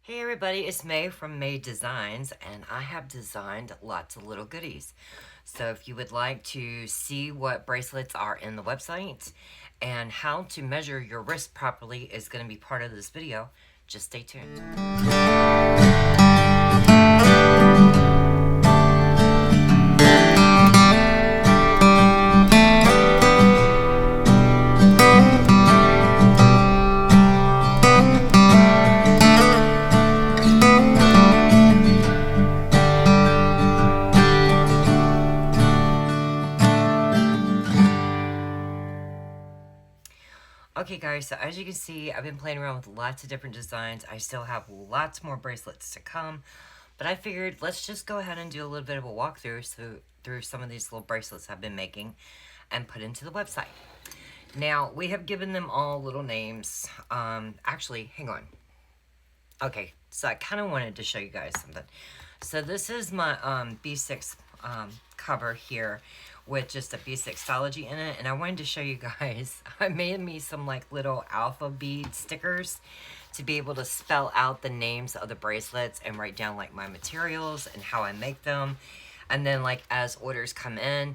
Hey everybody, it's May from May Designs, and I have designed lots of little goodies. So if you would like to see what bracelets are in the website and how to measure your wrist properly is going to be part of this video, just stay tuned. Okay guys, so as you can see, I've been playing around with lots of different designs. I still have lots more bracelets to come, but I figured let's just go ahead and do a little bit of a walkthrough through some of these little bracelets I've been making and put into the website. Now, we have given them all little names. Actually, hang on. Okay, so I kind of wanted to show you guys something. So this is my B6 cover here with just a B6ology in it, and I wanted to show you guys, I made me some like little alpha bead stickers to be able to spell out the names of the bracelets and write down like my materials and how I make them. And then like as orders come in,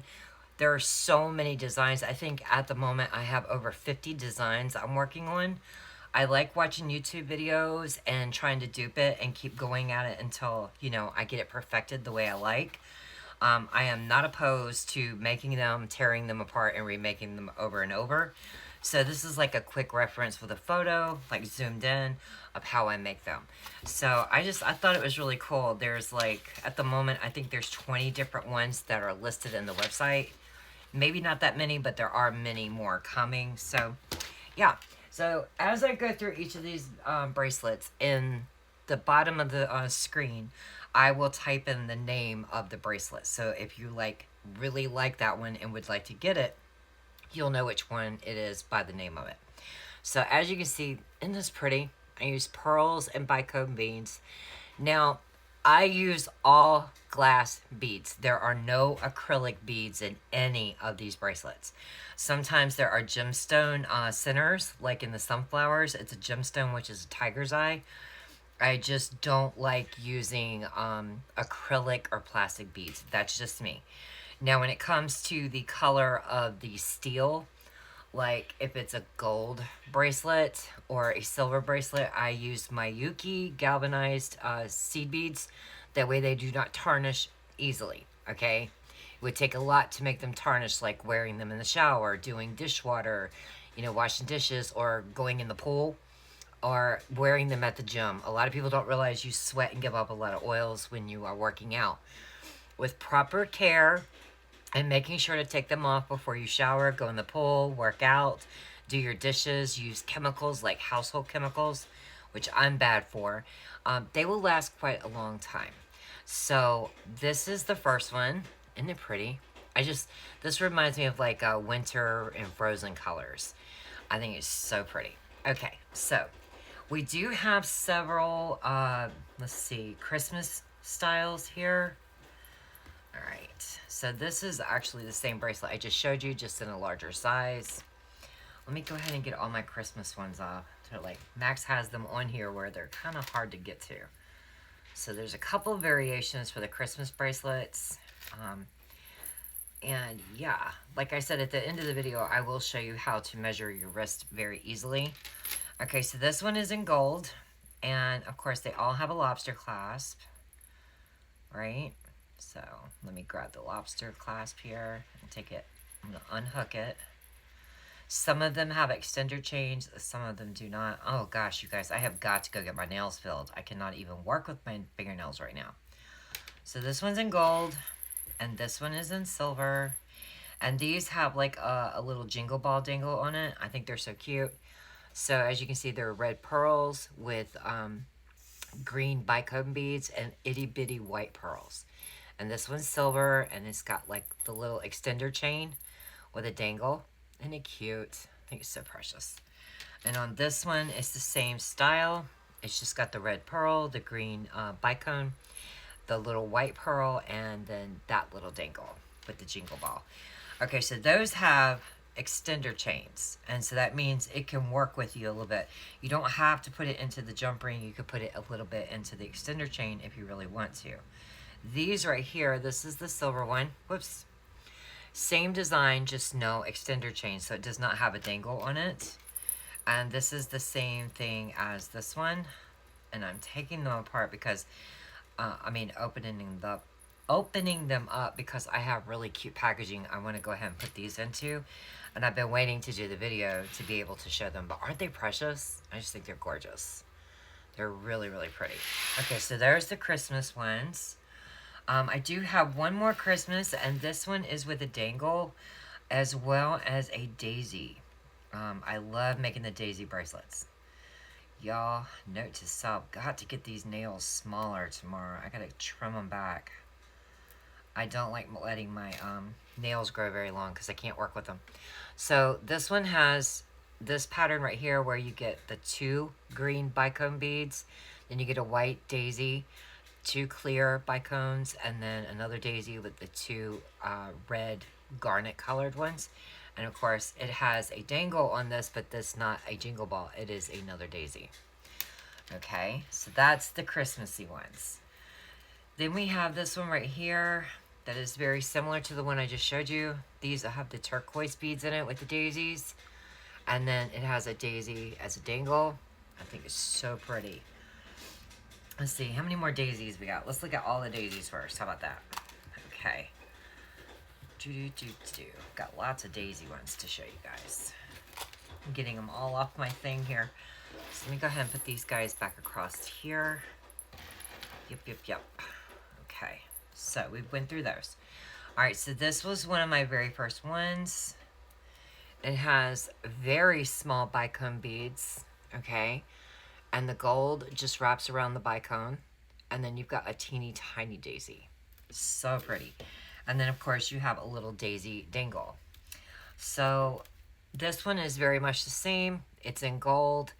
there are so many designs. I think at the moment I have over 50 designs I'm working on. I like watching YouTube videos and trying to dupe it and keep going at it until, you know, I get it perfected the way I like. I am not opposed to making them, tearing them apart, and remaking them over and over. So this is like a quick reference with a photo, like zoomed in, of how I make them. So I thought it was really cool. There's like, at the moment, I think there's 20 different ones that are listed in the website. Maybe not that many, but there are many more coming. So yeah. So as I go through each of these bracelets, in the bottom of the screen, I will type in the name of the bracelet. So if you really like that one and would like to get it, you'll know which one it is by the name of it. So as you can see, isn't this pretty? I use pearls and bicone beads. Now, I use all glass beads. There are no acrylic beads in any of these bracelets. Sometimes there are gemstone centers, like in the sunflowers. It's a gemstone, which is a tiger's eye. I just don't like using acrylic or plastic beads. That's just me. Now, when it comes to the color of the steel, like if it's a gold bracelet or a silver bracelet, I use my Yuki galvanized seed beads. That way they do not tarnish easily, okay? It would take a lot to make them tarnish, like wearing them in the shower, doing dishwater, you know, washing dishes, or going in the pool, or wearing them at the gym. A lot of people don't realize you sweat and give up a lot of oils when you are working out. With proper care and making sure to take them off before you shower, go in the pool, work out, do your dishes, use chemicals like household chemicals, which I'm bad for, they will last quite a long time. So this is the first one. Isn't it pretty? This reminds me of like winter and frozen colors. I think it's so pretty. Okay, so we do have several, let's see, Christmas styles here. All right, so this is actually the same bracelet I just showed you, just in a larger size. Let me go ahead and get all my Christmas ones off. So like Max has them on here where they're kind of hard to get to. So there's a couple of variations for the Christmas bracelets. And yeah, like I said at the end of the video, I will show you how to measure your wrist very easily. Okay, so this one is in gold. And of course they all have a lobster clasp, right? So let me grab the lobster clasp here and take it. I'm gonna unhook it. Some of them have extender chains, some of them do not. Oh gosh, you guys, I have got to go get my nails filled. I cannot even work with my fingernails right now. So this one's in gold, and this one is in silver. And these have like a little jingle ball dangle on it. I think they're so cute. So as you can see, they're red pearls with green bicone beads and itty bitty white pearls. And this one's silver, and it's got like the little extender chain with a dangle. Isn't it cute? I think it's so precious. And on this one, it's the same style. It's just got the red pearl, the green bicone, the little white pearl, and then that little dangle with the jingle ball. Okay, so those have extender chains, and so that means it can work with you a little bit. You don't have to put it into the jump ring. You could put it a little bit into the extender chain if you really want to. These right here, this is the silver one. Whoops. Same design, just no extender chain, so it does not have a dangle on it. And this is the same thing as this one, and I'm taking them apart because opening them up because I have really cute packaging I want to go ahead and put these into. And I've been waiting to do the video to be able to show them. But aren't they precious? I just think they're gorgeous. They're really, really pretty. Okay, so there's the Christmas ones. I do have one more Christmas, and this one is with a dangle as well as a daisy. I love making the daisy bracelets. Y'all, note to self, got to get these nails smaller tomorrow. I gotta trim them back. I don't like letting my nails grow very long because I can't work with them. So this one has this pattern right here where you get the 2 green bicone beads, then you get a white daisy, 2 clear bicones, and then another daisy with the 2 red garnet colored ones. And of course it has a dangle on this, but this not a jingle ball. It is another daisy. Okay, so that's the Christmassy ones. Then we have this one right here that is very similar to the one I just showed you. These have the turquoise beads in it with the daisies. And then it has a daisy as a dangle. I think it's so pretty. Let's see, how many more daisies we got? Let's look at all the daisies first. How about that? Okay. Got lots of daisy ones to show you guys. I'm getting them all off my thing here. So let me go ahead and put these guys back across here. Yep. Okay, so we went through those. All right, so this was one of my very first ones. It has very small bicone beads, okay? And the gold just wraps around the bicone. And then you've got a teeny tiny daisy. So pretty. And then, of course, you have a little daisy dangle. So this one is very much the same. It's in gold,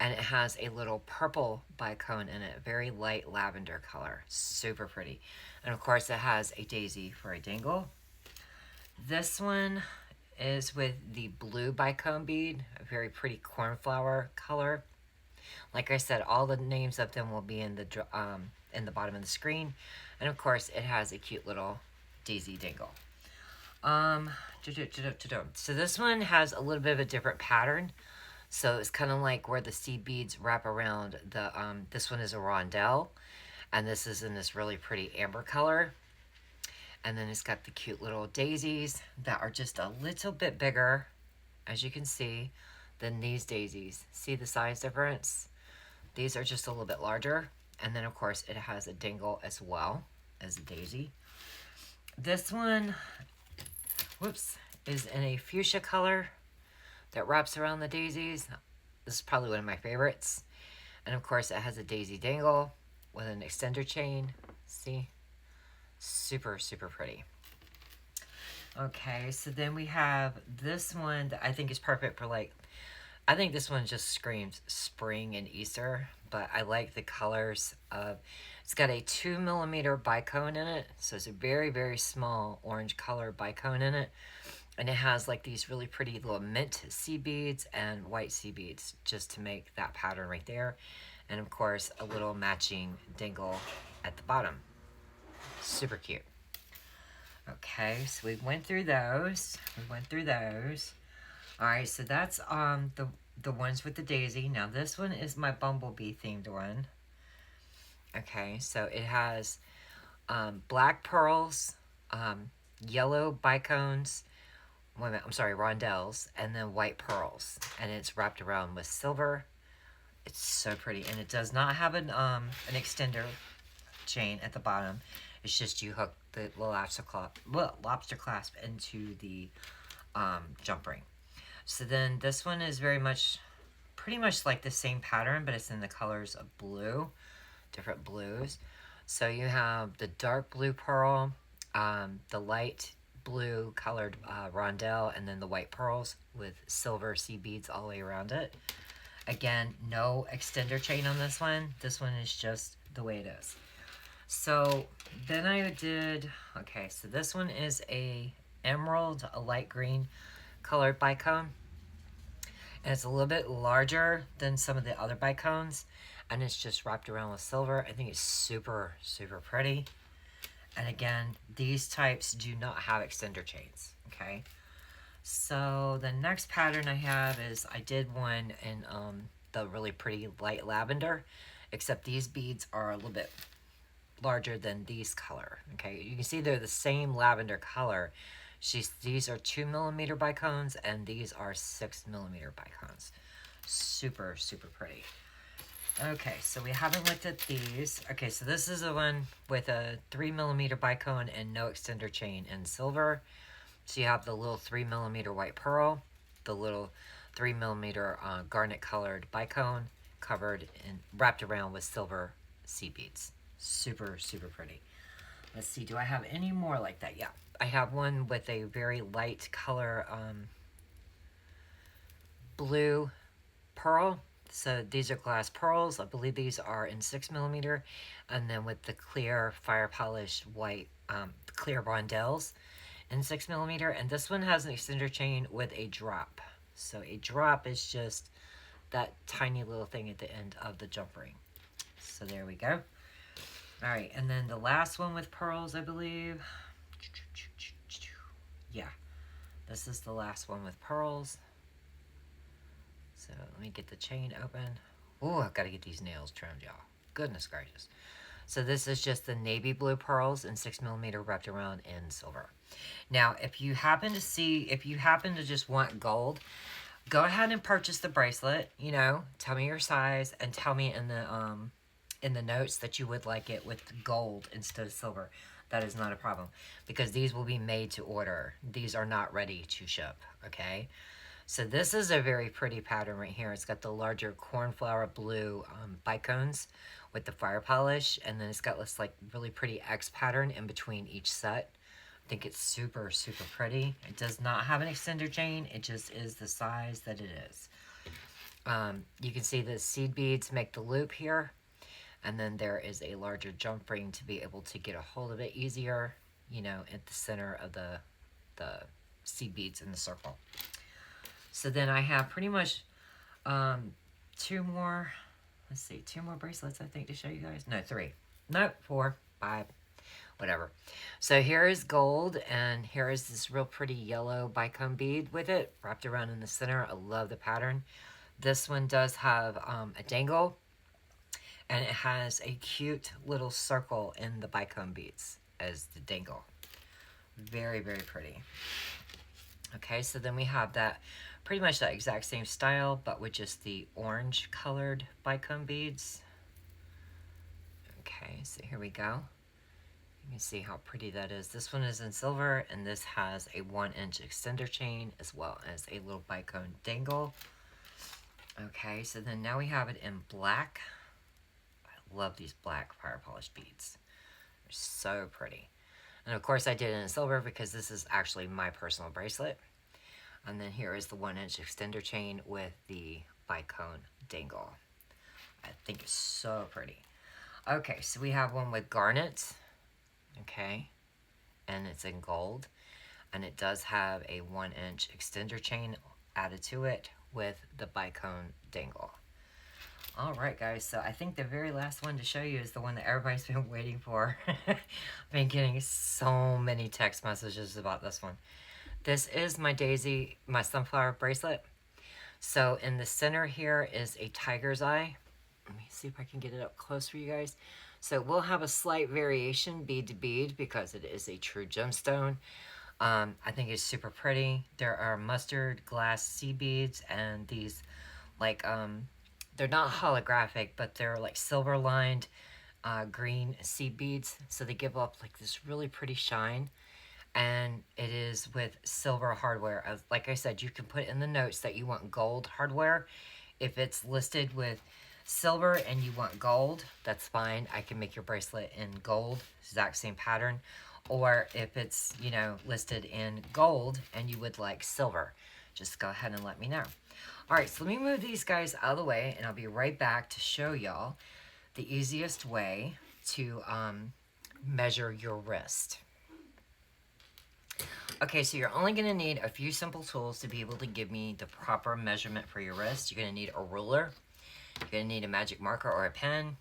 and it has a little purple bicone in it. Very light lavender color. Super pretty. And, of course, it has a daisy for a dangle. This one is with the blue bicone bead. A very pretty cornflower color. Like I said, all the names of them will be in the bottom of the screen. And, of course, it has a cute little daisy dangle. So this one has a little bit of a different pattern. So it's kind of like where the seed beads wrap around the, this one is a rondelle. And this is in this really pretty amber color. And then it's got the cute little daisies that are just a little bit bigger, as you can see, than these daisies. See the size difference? These are just a little bit larger. And then, of course, it has a dangle as well as a daisy. This one, is in a fuchsia color that wraps around the daisies. This is probably one of my favorites. And of course, it has a daisy dangle with an extender chain. See? Super, super pretty. Okay, so then we have this one that I think is perfect for I think this one just screams spring and Easter, but I like the colors of, it's got a 2mm bicone in it, so it's a very, very small orange color bicone in it, and it has like these really pretty little mint seed beads and white seed beads just to make that pattern right there, and of course a little matching dangle at the bottom. Super cute. Okay, so we went through those. All right, so that's the ones with the daisy. Now this one is my bumblebee themed one. Okay, so it has black pearls, yellow bicones, rondelles, and then white pearls, and it's wrapped around with silver. It's so pretty, and it does not have an extender chain at the bottom. It's just you hook the lobster clasp into the jump ring. So then this one is pretty much like the same pattern, but it's in the colors of blue, different blues. So you have the dark blue pearl, the light blue colored rondelle, and then the white pearls with silver seed beads all the way around it. Again, no extender chain on this one. This one is just the way it is. So then I did, okay, so this one is a emerald, a light green colored bicone. And it's a little bit larger than some of the other bicones. And it's just wrapped around with silver. I think it's super, super pretty. And again, these types do not have extender chains, okay? So the next pattern I have is I did one in the really pretty light lavender, except these beads are a little bit larger than these color, okay? You can see they're the same lavender color. These are 2mm bicones and these are 6mm bicones. Super, super pretty. Okay, so we haven't looked at these. Okay, so this is the one with a 3mm bicone and no extender chain in silver. So you have the little 3mm white pearl, the little 3mm garnet colored bicone covered and wrapped around with silver seed beads. Super, super pretty. Let's see, do I have any more like that? Yeah, I have one with a very light color blue pearl. So these are glass pearls. I believe these are in 6mm. And then with the clear fire polished white clear rondelles in 6mm. And this one has an extender chain with a drop. So a drop is just that tiny little thing at the end of the jump ring. So there we go. All right, and then the last one with pearls, I believe. Yeah, this is the last one with pearls. So let me get the chain open. Oh, I've got to get these nails trimmed, y'all. Goodness gracious. So this is just the navy blue pearls in 6mm wrapped around in silver. Now, if you happen to just want gold, go ahead and purchase the bracelet. You know, tell me your size and tell me in the notes that you would like it with gold instead of silver. That is not a problem because these will be made to order. These are not ready to ship, okay? So this is a very pretty pattern right here. It's got the larger cornflower blue bicones with the fire polish, and then it's got this like really pretty X pattern in between each set. I think it's super, super pretty. It does not have an extender chain. It just is the size that it is. You can see the seed beads make the loop here. And then there is a larger jump ring to be able to get a hold of it easier, you know, at the center of the seed beads in the circle. So then I have pretty much two more bracelets, I think, to show you guys. No, 3. No, 4, 5, whatever. So here is gold, and here is this real pretty yellow bicone bead with it wrapped around in the center. I love the pattern. This one does have a dangle. And it has a cute little circle in the bicone beads as the dangle. Very, very pretty. Okay, so then we have that, pretty much that exact same style, but with just the orange colored bicone beads. Okay, so here we go. You can see how pretty that is. This one is in silver, and this has a 1-inch extender chain as well as a little bicone dangle. Okay, so then now we have it in black. Love these black fire polished beads. They're so pretty. And of course I did it in silver because this is actually my personal bracelet. And then here is the 1-inch extender chain with the bicone dangle. I think it's so pretty. Okay, so we have one with garnets. Okay, and it's in gold. And it does have a 1-inch extender chain added to it with the bicone dangle. All right, guys, so I think the very last one to show you is the one that everybody's been waiting for. I've been getting so many text messages about this one. This is my sunflower bracelet. So in the center here is a tiger's eye. Let me see if I can get it up close for you guys. So we'll have a slight variation bead to bead because it is a true gemstone. I think it's super pretty. There are mustard glass seed beads and these like they're not holographic, but they're like silver lined green seed beads. So they give off like this really pretty shine. And it is with silver hardware. Like I said, you can put in the notes that you want gold hardware. If it's listed with silver and you want gold, that's fine. I can make your bracelet in gold, exact same pattern. Or if it's, you know, listed in gold and you would like silver, just go ahead and let me know. All right, so let me move these guys out of the way, and I'll be right back to show y'all the easiest way to measure your wrist. Okay, so you're only going to need a few simple tools to be able to give me the proper measurement for your wrist. You're going to need a ruler, you're going to need a magic marker or a pen,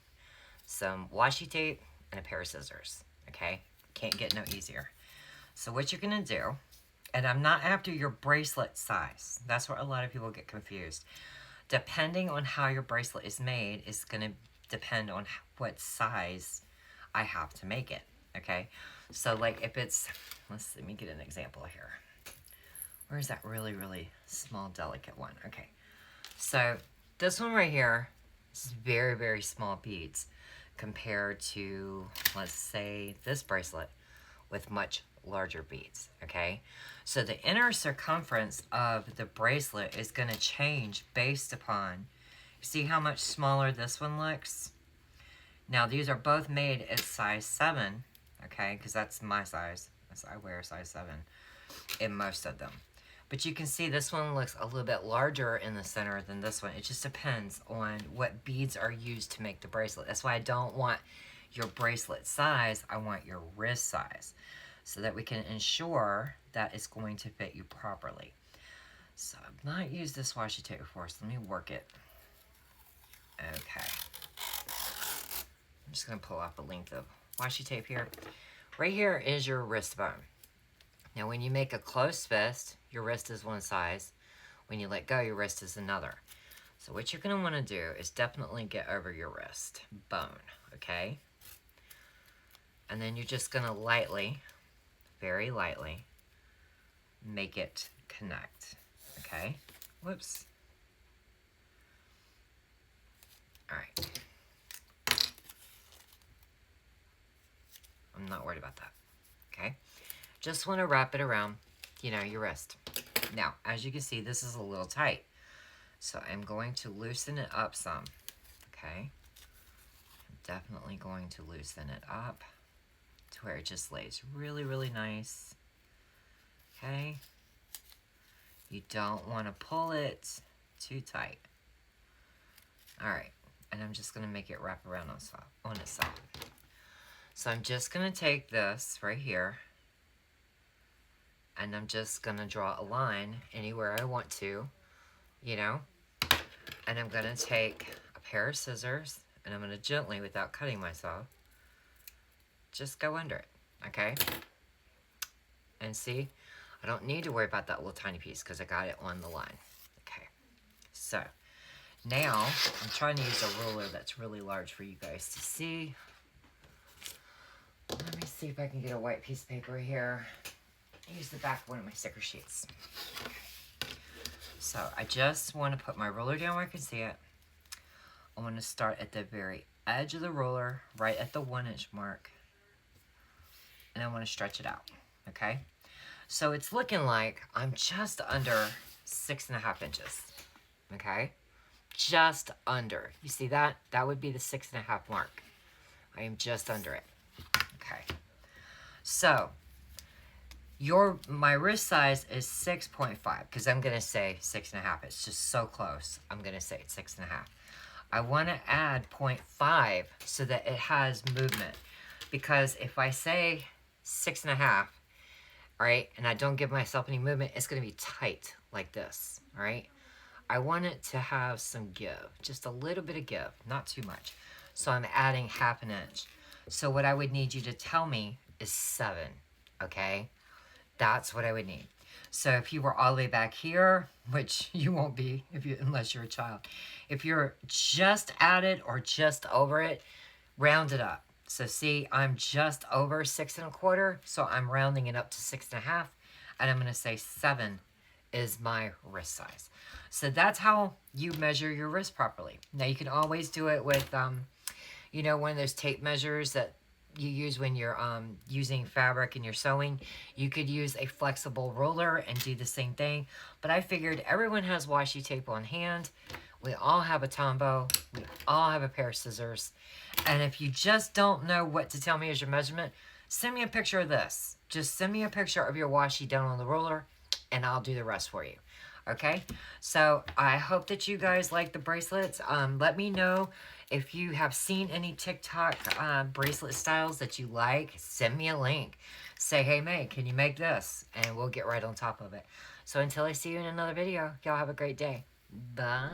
some washi tape, and a pair of scissors. Okay, can't get no easier. So what you're going to do, and I'm not after your bracelet size. That's where a lot of people get confused. Depending on how your bracelet is made is going to depend on what size I have to make it. Okay, so like if it's, let me get an example here. Where's that really, really small, delicate one? Okay, so this one right here is very, very small beads compared to, let's say, this bracelet with much larger beads, okay? So the inner circumference of the bracelet is going to change based upon, see how much smaller this one looks? Now these are both made at size 7, okay, because that's my size. I wear a size 7 in most of them. But you can see this one looks a little bit larger in the center than this one. It just depends on what beads are used to make the bracelet. That's why I don't want your bracelet size, I want your wrist size, so that we can ensure that it's going to fit you properly. So I've not used this washi tape before, so let me work it. Okay. I'm just going to pull off a length of washi tape here. Right here is your wrist bone. Now when you make a closed fist, your wrist is one size. When you let go, your wrist is another. So what you're going to want to do is definitely get over your wrist bone, okay? And then you're just going to lightly, very lightly, make it connect, okay? Whoops. All right. I'm not worried about that, okay? Just want to wrap it around, your wrist. Now, as you can see, this is a little tight. So I'm going to loosen it up some, okay? I'm definitely going to loosen it up to where it just lays really, really nice, okay? You don't want to pull it too tight. All right, and I'm just going to make it wrap around on itself. So I'm just going to take this right here, and I'm just going to draw a line anywhere I want to, and I'm going to take a pair of scissors, and I'm going to gently, without cutting myself, just go under it, okay? And see, I don't need to worry about that little tiny piece because I got it on the line, okay? So now I'm trying to use a ruler that's really large for you guys to see. Let me see if I can get a white piece of paper here. Use the back of one of my sticker sheets. Okay. So I just want to put my ruler down where I can see it. I want to start at the very edge of the ruler, right at the 1-inch mark. And I want to stretch it out, okay? So it's looking like I'm just under 6.5 inches, okay? Just under. You see that? That would be the 6.5 mark. I am just under it. Okay, so my wrist size is 6.5 because I'm going to say 6.5. It's just so close. I'm going to say it's 6.5. I want to add 0.5 so that it has movement, because if I say 6.5, all right, and I don't give myself any movement, it's going to be tight like this, all right? I want it to have some give, just a little bit of give, not too much. So I'm adding 1/2 inch. So what I would need you to tell me is 7, okay? That's what I would need. So if you were all the way back here, which you won't be unless you're a child, if you're just at it or just over it, round it up. So see, I'm just over 6.25, so I'm rounding it up to 6.5, and I'm going to say 7 is my wrist size. So that's how you measure your wrist properly. Now you can always do it with one of those tape measures that you use when you're using fabric and you're sewing. You could use a flexible ruler and do the same thing. But I figured everyone has washi tape on hand. We all have a Tombow. We all have a pair of scissors. And if you just don't know what to tell me as your measurement, send me a picture of this. Just send me a picture of your washi done on the ruler, and I'll do the rest for you. Okay, so I hope that you guys like the bracelets. Let me know if you have seen any TikTok bracelet styles that you like. Send me a link. Say, hey, May, can you make this? And we'll get right on top of it. So until I see you in another video, y'all have a great day. Bye.